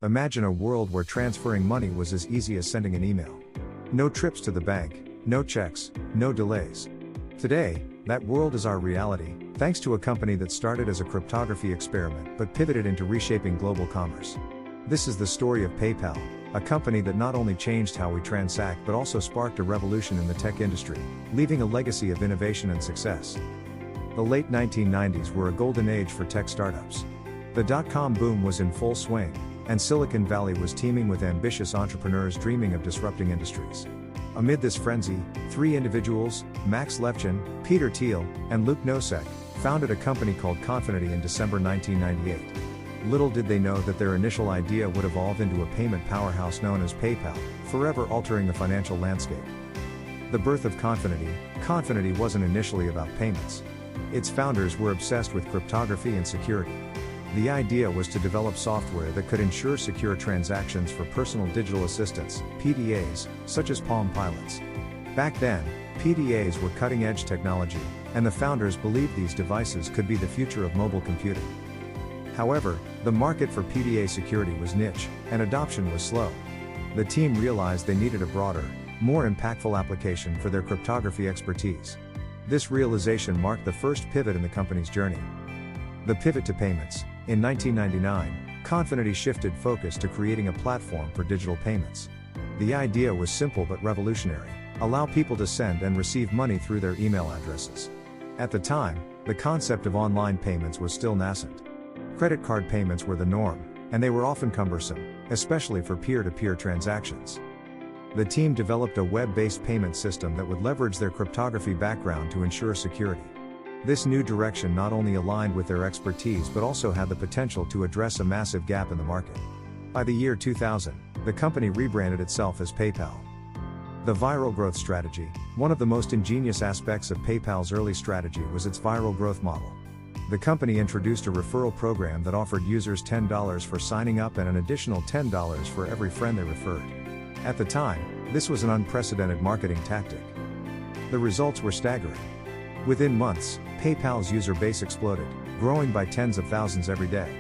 Imagine a world where transferring money was as easy as sending an email. No trips to the bank, no checks, no delays. Today, that world is our reality, thanks to a company that started as a cryptography experiment but pivoted into reshaping global commerce. This is the story of PayPal, a company that not only changed how we transact but also sparked a revolution in the tech industry, leaving a legacy of innovation and success. The late 1990s were a golden age for tech startups. The dot-com boom was in full swing, and Silicon Valley was teeming with ambitious entrepreneurs dreaming of disrupting industries. Amid this frenzy, three individuals, Max Levchin, Peter Thiel, and Luke Nosek, founded a company called Confinity in December 1998. Little did they know that their initial idea would evolve into a payment powerhouse known as PayPal, forever altering the financial landscape. The birth of Confinity wasn't initially about payments. Its founders were obsessed with cryptography and security. The idea was to develop software that could ensure secure transactions for personal digital assistants, PDAs, such as Palm Pilots. Back then, PDAs were cutting-edge technology, and the founders believed these devices could be the future of mobile computing. However, the market for PDA security was niche, and adoption was slow. The team realized they needed a broader, more impactful application for their cryptography expertise. This realization marked the first pivot in the company's journey. The pivot to payments. In 1999, Confinity shifted focus to creating a platform for digital payments. The idea was simple but revolutionary: allow people to send and receive money through their email addresses. At the time, the concept of online payments was still nascent. Credit card payments were the norm, and they were often cumbersome, especially for peer-to-peer transactions. The team developed a web-based payment system that would leverage their cryptography background to ensure security. This new direction not only aligned with their expertise but also had the potential to address a massive gap in the market. By the year 2000, the company rebranded itself as PayPal. The viral growth strategy. One of the most ingenious aspects of PayPal's early strategy was its viral growth model. The company introduced a referral program that offered users $10 for signing up and an additional $10 for every friend they referred. At the time, this was an unprecedented marketing tactic. The results were staggering. Within months, PayPal's user base exploded, growing by tens of thousands every day.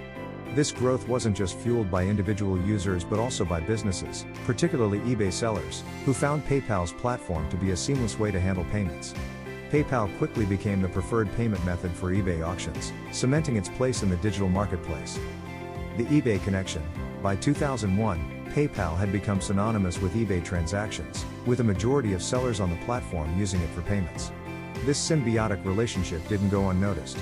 This growth wasn't just fueled by individual users but also by businesses, particularly eBay sellers, who found PayPal's platform to be a seamless way to handle payments. PayPal quickly became the preferred payment method for eBay auctions, cementing its place in the digital marketplace. The eBay connection. By 2001, PayPal had become synonymous with eBay transactions, with a majority of sellers on the platform using it for payments. This symbiotic relationship didn't go unnoticed.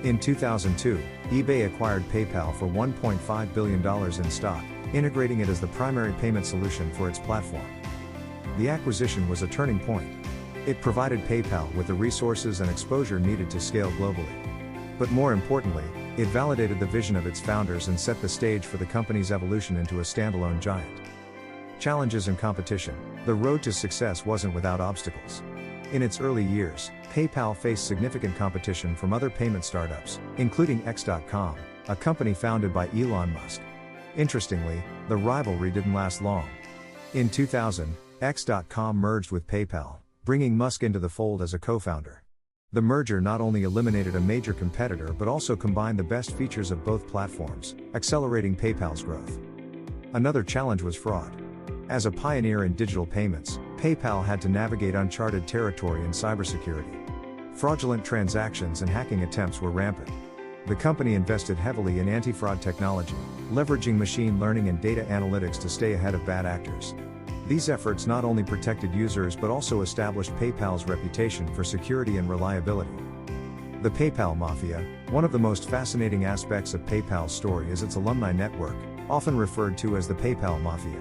In 2002, eBay acquired PayPal for $1.5 billion in stock, integrating it as the primary payment solution for its platform. The acquisition was a turning point. It provided PayPal with the resources and exposure needed to scale globally. But more importantly, it validated the vision of its founders and set the stage for the company's evolution into a standalone giant. Challenges and competition. The road to success wasn't without obstacles. In its early years, PayPal faced significant competition from other payment startups, including X.com, a company founded by Elon Musk. Interestingly, the rivalry didn't last long. In 2000, X.com merged with PayPal, bringing Musk into the fold as a co-founder. The merger not only eliminated a major competitor but also combined the best features of both platforms, accelerating PayPal's growth. Another challenge was fraud. As a pioneer in digital payments, PayPal had to navigate uncharted territory in cybersecurity. Fraudulent transactions and hacking attempts were rampant. The company invested heavily in anti-fraud technology, leveraging machine learning and data analytics to stay ahead of bad actors. These efforts not only protected users but also established PayPal's reputation for security and reliability. The PayPal Mafia. One of the most fascinating aspects of PayPal's story is its alumni network, often referred to as the PayPal Mafia.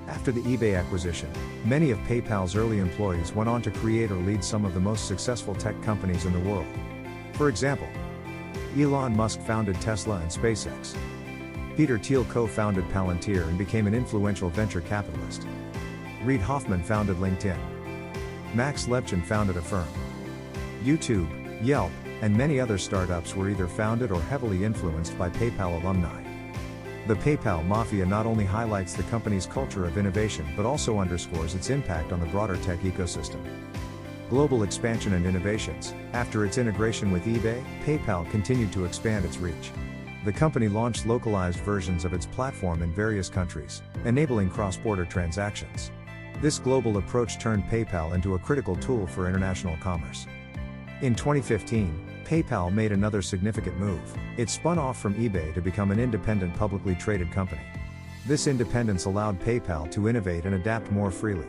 After the eBay acquisition, many of PayPal's early employees went on to create or lead some of the most successful tech companies in the world. For example, Elon Musk founded Tesla and SpaceX. Peter Thiel co-founded Palantir and became an influential venture capitalist. Reid Hoffman founded LinkedIn. Max Levchin founded Affirm. YouTube, Yelp, and many other startups were either founded or heavily influenced by PayPal alumni. The PayPal Mafia not only highlights the company's culture of innovation but also underscores its impact on the broader tech ecosystem. Global expansion and innovations. After its integration with eBay, PayPal continued to expand its reach. the company launched localized versions of its platform in various countries, enabling cross-border transactions. This global approach turned PayPal into a critical tool for international commerce. In 2015, PayPal made another significant move. It spun off from eBay to become an independent publicly traded company. This independence allowed PayPal to innovate and adapt more freely.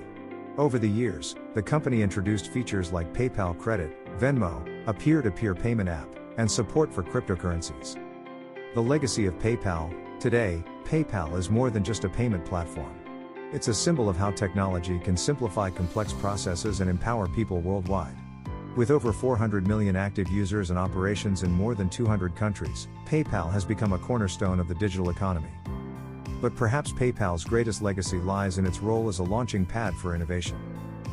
Over the years, the company introduced features like PayPal Credit, Venmo, a peer-to-peer payment app, and support for cryptocurrencies. The legacy of PayPal. Today, PayPal is more than just a payment platform. It's a symbol of how technology can simplify complex processes and empower people worldwide. With over 400 million active users and operations in more than 200 countries, PayPal has become a cornerstone of the digital economy. But perhaps PayPal's greatest legacy lies in its role as a launching pad for innovation.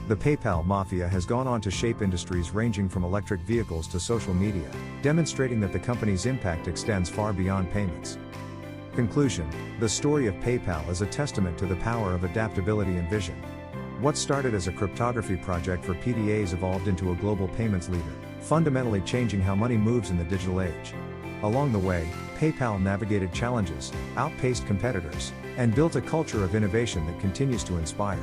The PayPal Mafia has gone on to shape industries ranging from electric vehicles to social media, demonstrating that the company's impact extends far beyond payments. Conclusion: the story of PayPal is a testament to the power of adaptability and vision. What started as a cryptography project for PDAs evolved into a global payments leader, fundamentally changing how money moves in the digital age. Along the way, PayPal navigated challenges, outpaced competitors, and built a culture of innovation that continues to inspire.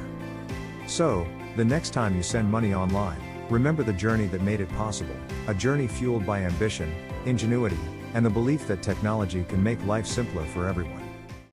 So, the next time you send money online, remember the journey that made it possible, a journey fueled by ambition, ingenuity, and the belief that technology can make life simpler for everyone.